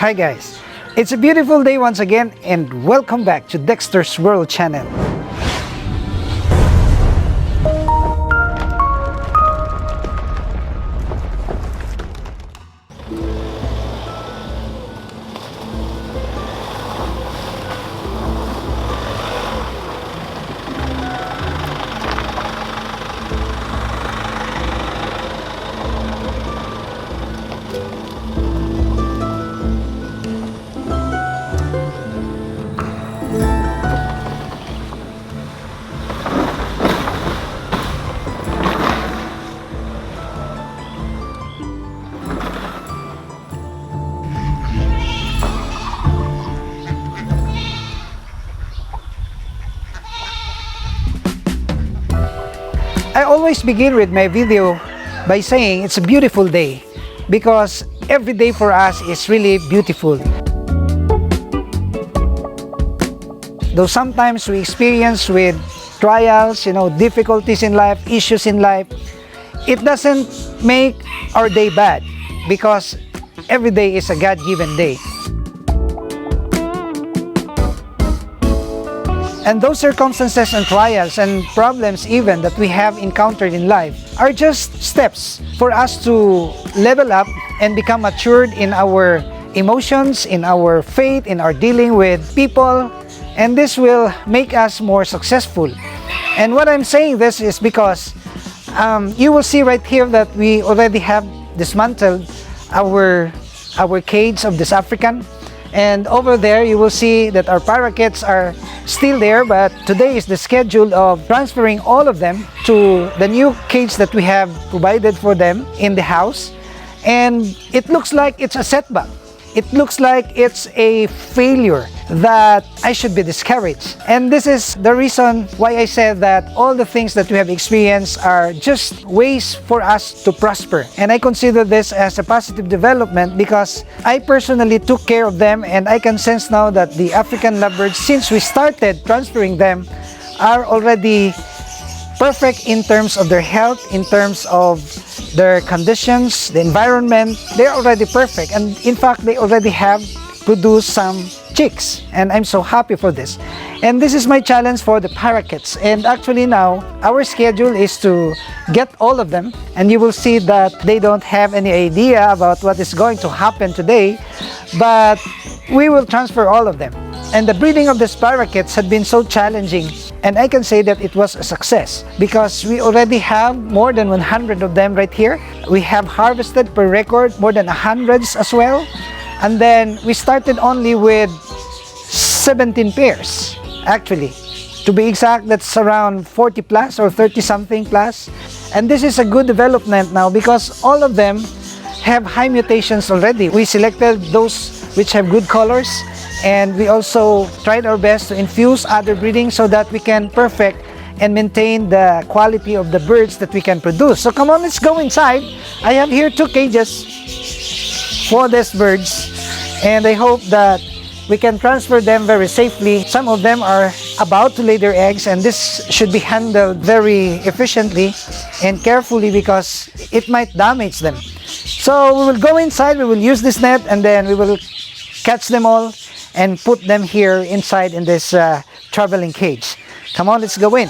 Hi guys, it's a beautiful day once again and welcome back to Dexter's World channel. I always begin with my video by saying it's a beautiful day because every day for us is really beautiful. Though sometimes we experience with trials, difficulties in life, issues in life, it doesn't make our day bad because every day is a God-given day. And those circumstances and trials and problems even that we have encountered in life are just steps for us to level up and become matured in our emotions, in our faith, in our dealing with people, and this will make us more successful. And what I'm saying this is because you will see right here that we already have dismantled our cage of this African. And over there, you will see that our parakeets are still there, but today is the schedule of transferring all of them to the new cage that we have provided for them in the house. And it looks like it's a setback. It looks like it's a failure that I should be discouraged. And this is the reason why I said that all the things that we have experienced are just ways for us to prosper. And I consider this as a positive development because I personally took care of them, and I can sense now that the African lovebirds, since we started transferring them, are already perfect in terms of their health, in terms of their conditions, the environment. They're already perfect, and in fact they already have produced some chicks, and I'm so happy for this. And this is my challenge for the parakeets, and actually now our schedule is to get all of them, and you will see that they don't have any idea about what is going to happen today, but we will transfer all of them. And the breeding of these parakeets had been so challenging, and I can say that it was a success because we already have more than 100 of them right here. We have harvested per record more than 100 as well. And then we started only with 17 pairs, actually. To be exact, that's around 40 plus or 30 something plus. And this is a good development now because all of them have high mutations already. We selected those which have good colors, and we also tried our best to infuse other breeding so that we can perfect and maintain the quality of the birds that we can produce. So come on, let's go inside. I have here 2 cages for these birds, and I hope that we can transfer them very safely. Some of them are about to lay their eggs, and this should be handled very efficiently and carefully because it might damage them. So we will go inside, we will use this net, and then we will catch them all and put them here inside in this traveling cage. Come on, let's go in.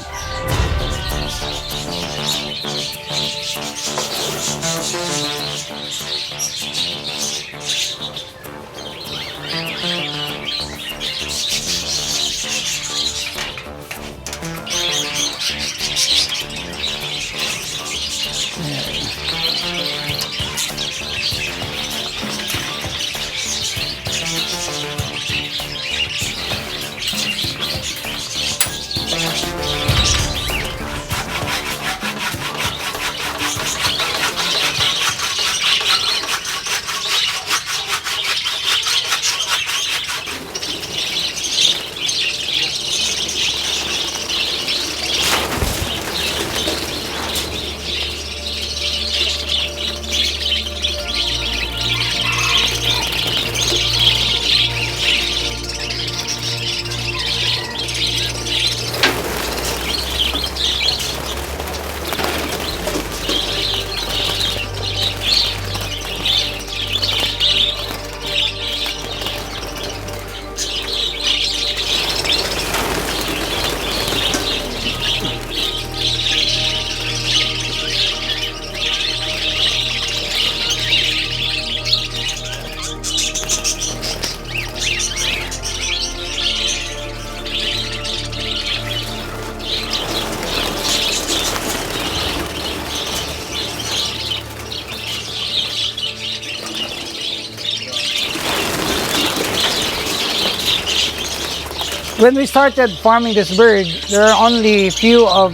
When we started farming this bird, there are only few of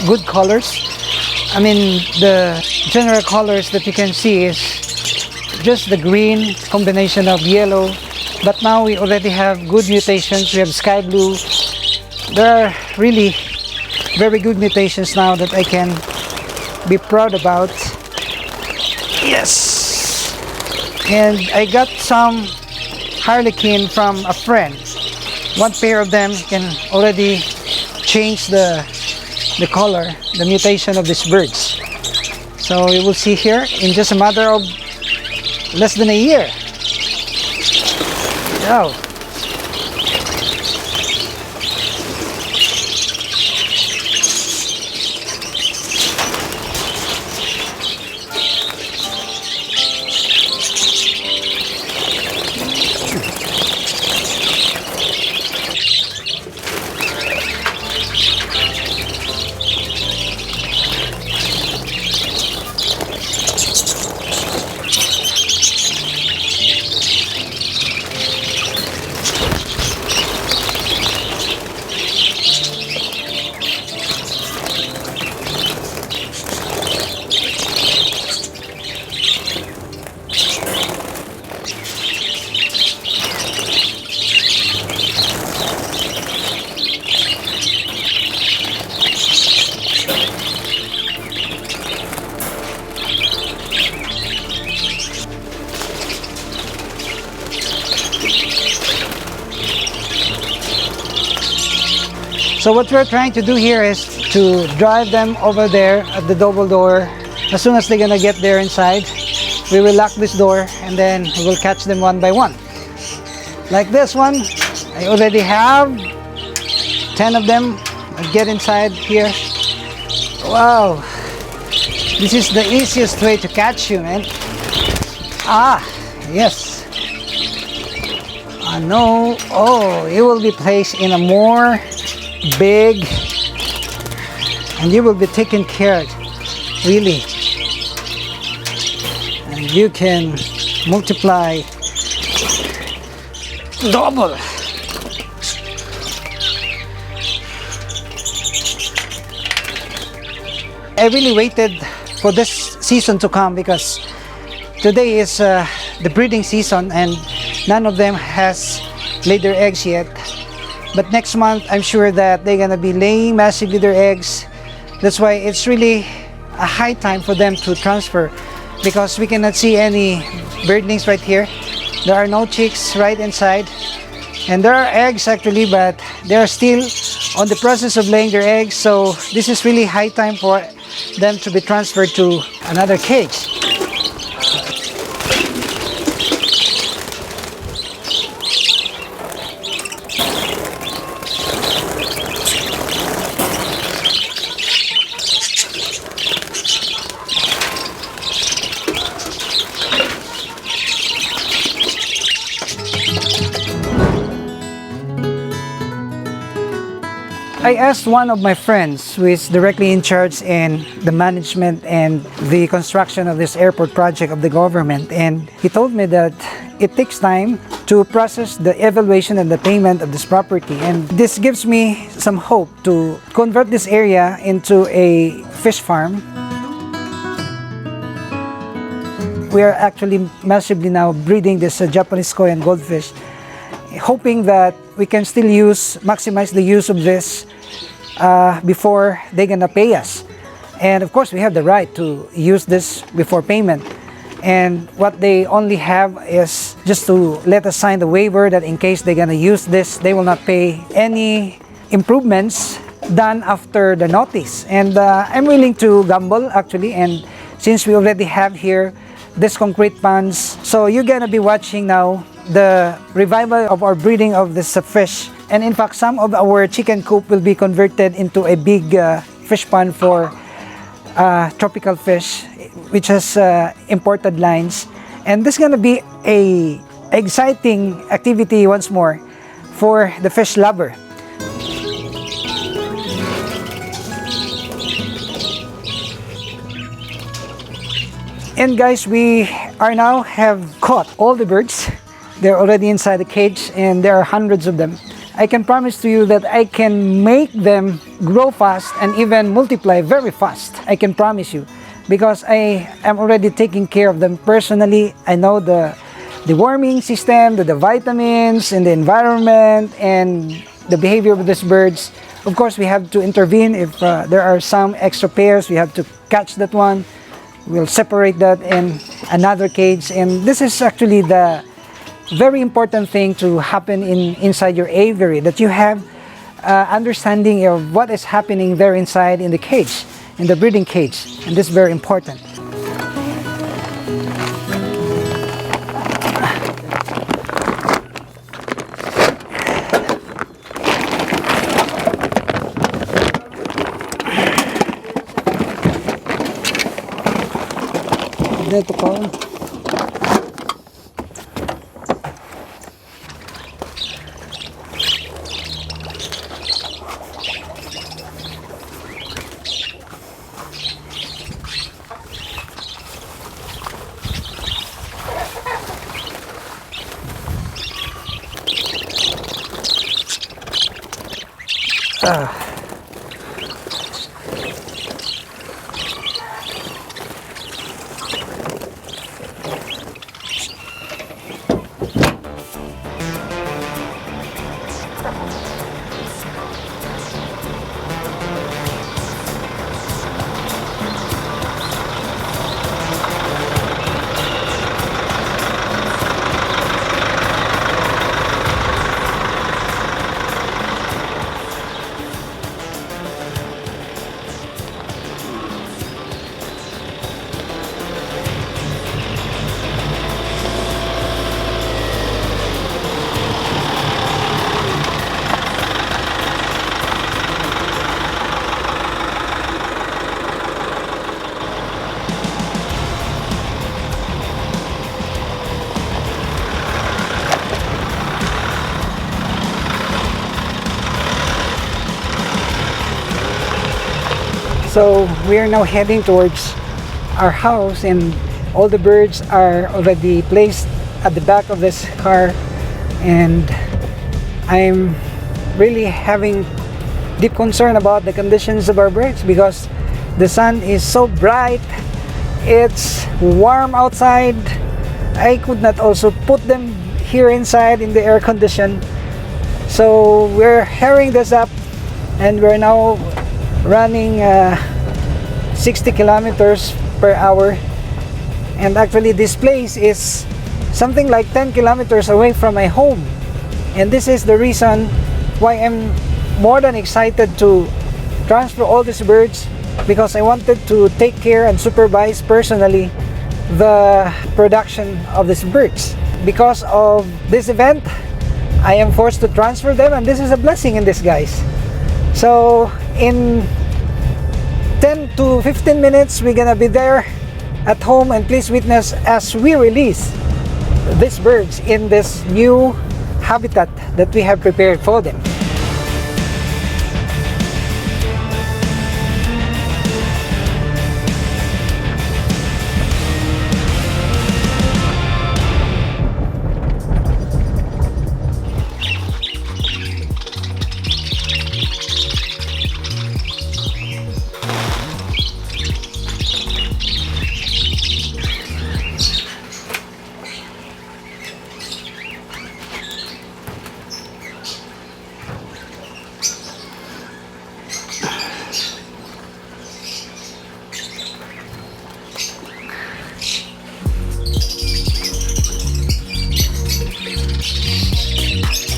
good colors. I mean, the general colors that you can see is just the green combination of yellow. But now we already have good mutations. We have sky blue. There are really very good mutations now that I can be proud about. Yes. And I got some harlequin from a friend. One pair of them can already change the color, the mutation of these birds. So you will see here in just a matter of less than a year. Wow. So what we're trying to do here is to drive them over there at the double door. As soon as they're gonna get there inside, we will lock this door and then we will catch them one by one. Like this one, I already have 10 of them. I'll get inside here. Wow, this is the easiest way to catch you, man. Ah, yes. No, oh, you will be placed in a more big, and you will be taken care of, really, and you can multiply double. I really waited for this season to come because today is the breeding season and none of them has laid their eggs yet. But next month, I'm sure that they're gonna be laying massively their eggs. That's why it's really a high time for them to transfer because we cannot see any birdlings right here. There are no chicks right inside. And there are eggs actually, but they're still on the process of laying their eggs. So this is really high time for them to be transferred to another cage. I asked one of my friends who is directly in charge in the management and the construction of this airport project of the government, and he told me that it takes time to process the evaluation and the payment of this property, and this gives me some hope to convert this area into a fish farm. We are actually massively now breeding this Japanese koi and goldfish, hoping that we can still maximize the use of this before they're gonna pay us. And of course we have the right to use this before payment, and what they only have is just to let us sign the waiver that in case they're gonna use this, they will not pay any improvements done after the notice. And I'm willing to gamble actually, and since we already have here this concrete ponds, so you're gonna be watching now the revival of our breeding of this fish. And in fact, some of our chicken coop will be converted into a big fish pond for tropical fish, which has imported lines. And this is gonna be a exciting activity once more for the fish lover. And guys, we are now have caught all the birds. They're already inside the cage and there are hundreds of them. I can promise to you that I can make them grow fast and even multiply very fast. I can promise you, because I am already taking care of them personally. I know the warming system, the vitamins and the environment and the behavior of these birds. Of course, we have to intervene if there are some extra pairs. We have to catch that one. We'll separate that in another cage. And this is actually the very important thing to happen inside your aviary, that you have understanding of what is happening there inside in the cage, in the breeding cage. And this is very important. Dito ko. So we are now heading towards our house, and all the birds are already placed at the back of this car, and I'm really having deep concern about the conditions of our birds because the sun is so bright, it's warm outside. I could not also put them here inside in the air condition. So we're hurrying this up, and we're now running 60 kilometers per hour, and actually this place is something like 10 kilometers away from my home, and this is the reason why I'm more than excited to transfer all these birds, because I wanted to take care and supervise personally the production of these birds. Because of this event, I am forced to transfer them, and this is a blessing in disguise. So in 10 to 15 minutes, we're gonna be there at home, and please witness as we release these birds in this new habitat that we have prepared for them.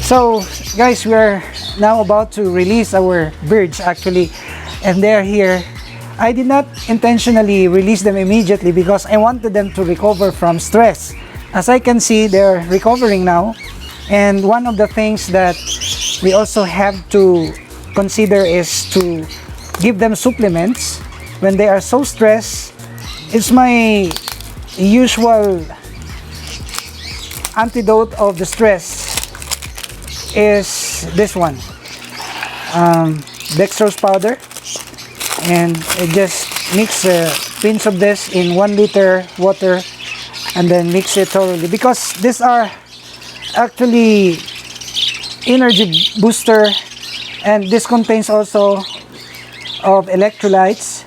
So guys, we are now about to release our birds actually, and they're here. I did not intentionally release them immediately because I wanted them to recover from stress. As I can see, they're recovering now, and one of the things that we also have to consider is to give them supplements when they are so stressed. It's my usual antidote of the stress is this one, dextrose powder, and I just mix a pinch of this in 1 liter water and then mix it thoroughly, because these are actually energy booster, and this contains also of electrolytes.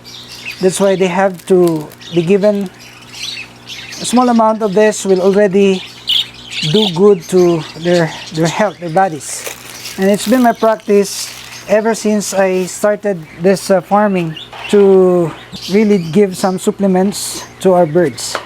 That's why they have to be given a small amount of this. Will already do good to their health, their bodies. And it's been my practice ever since I started this farming to really give some supplements to our birds.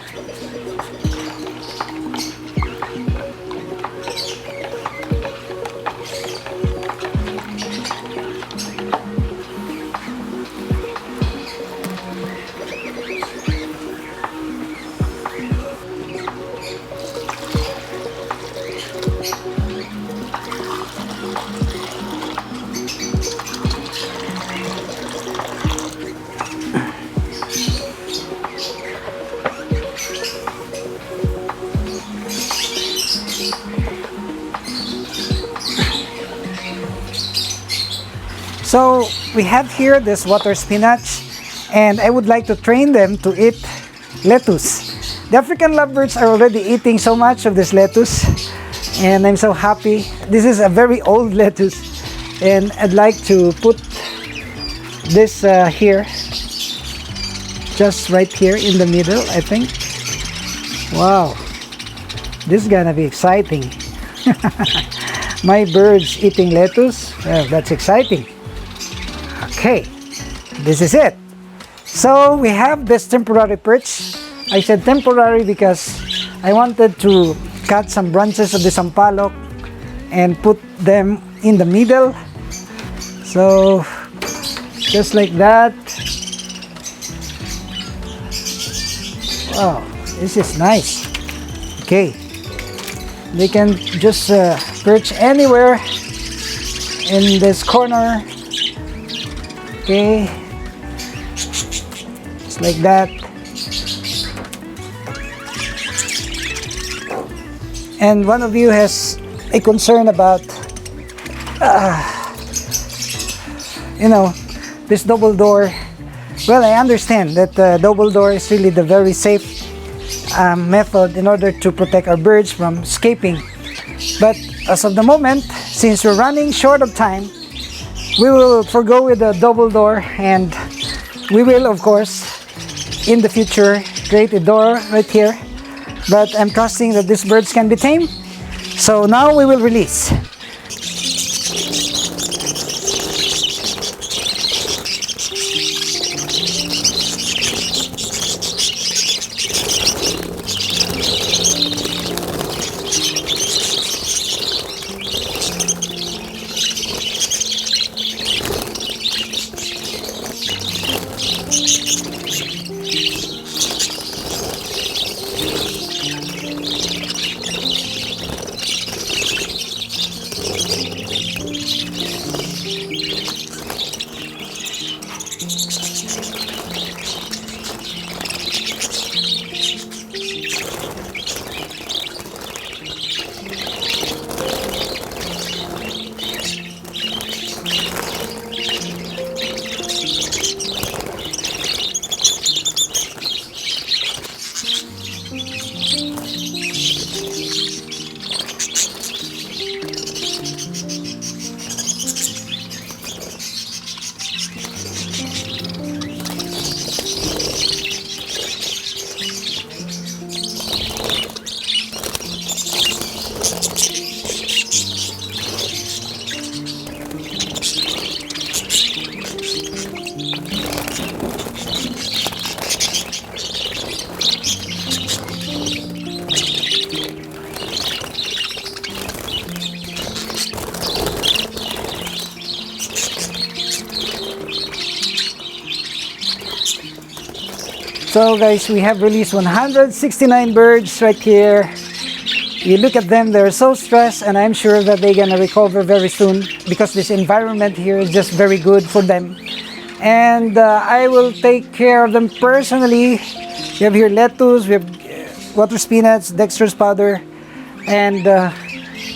So we have here this water spinach, and I would like to train them to eat lettuce. The African lovebirds are already eating so much of this lettuce, and I'm so happy. This is a very old lettuce, and I'd like to put this here, just right here in the middle, I think. Wow, this is gonna be exciting. My birds eating lettuce, well, that's exciting. Okay, this is it. So we have this temporary perch. I said temporary because I wanted to cut some branches of the sampalok and put them in the middle. So just like that. Wow, this is nice. Okay, they can just perch anywhere in this corner. Okay, just like that. And one of you has a concern about, this double door. Well, I understand that double door is really the very safe method in order to protect our birds from escaping. But as of the moment, since we're running short of time, we will forgo with the double door, and we will, of course, in the future, create a door right here. But I'm trusting that these birds can be tamed. So now we will release. So guys, we have released 169 birds right here. You look at them, they're so stressed, and I'm sure that they're gonna recover very soon because this environment here is just very good for them. And I will take care of them personally. We have here lettuce, we have water spinach, dextrose powder, and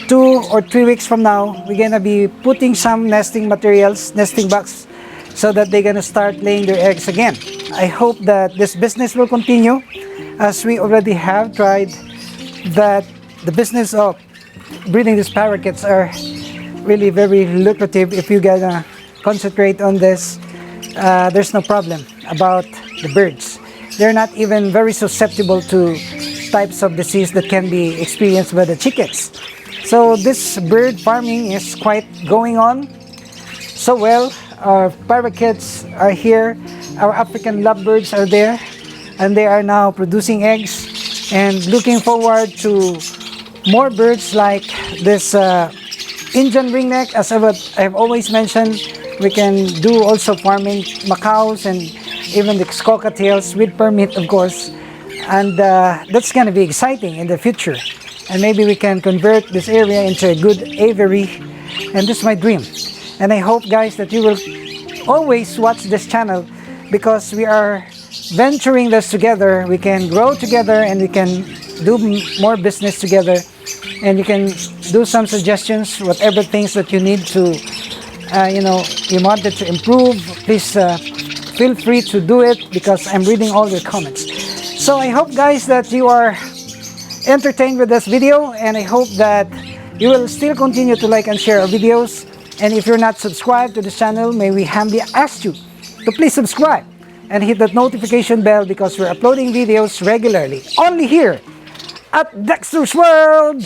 2 or 3 weeks from now, we're gonna be putting some nesting materials, nesting box, so that they're gonna start laying their eggs again. I hope that this business will continue, as we already have tried that the business of breeding these parakeets are really very lucrative. If you gonna concentrate on this, there's no problem about the birds. They're not even very susceptible to types of disease that can be experienced by the chickens. So this bird farming is quite going on so well. Our parakeets are here, our African lovebirds are there, and they are now producing eggs, and looking forward to more birds like this Indian ringneck. As I've always mentioned, we can do also farming macaws and even the cockatiels with permit, of course, and that's going to be exciting in the future, and maybe we can convert this area into a good aviary, and this is my dream. And I hope, guys, that you will always watch this channel, because we are venturing this together. We can grow together, and we can do more business together, and you can do some suggestions, whatever things that you need to you wanted to improve. Please feel free to do it, because I'm reading all your comments. So I hope, guys, that you are entertained with this video, and I hope that you will still continue to like and share our videos. And if you're not subscribed to this channel, may we humbly ask you to please subscribe and hit that notification bell, because we're uploading videos regularly only here at Dexter's World.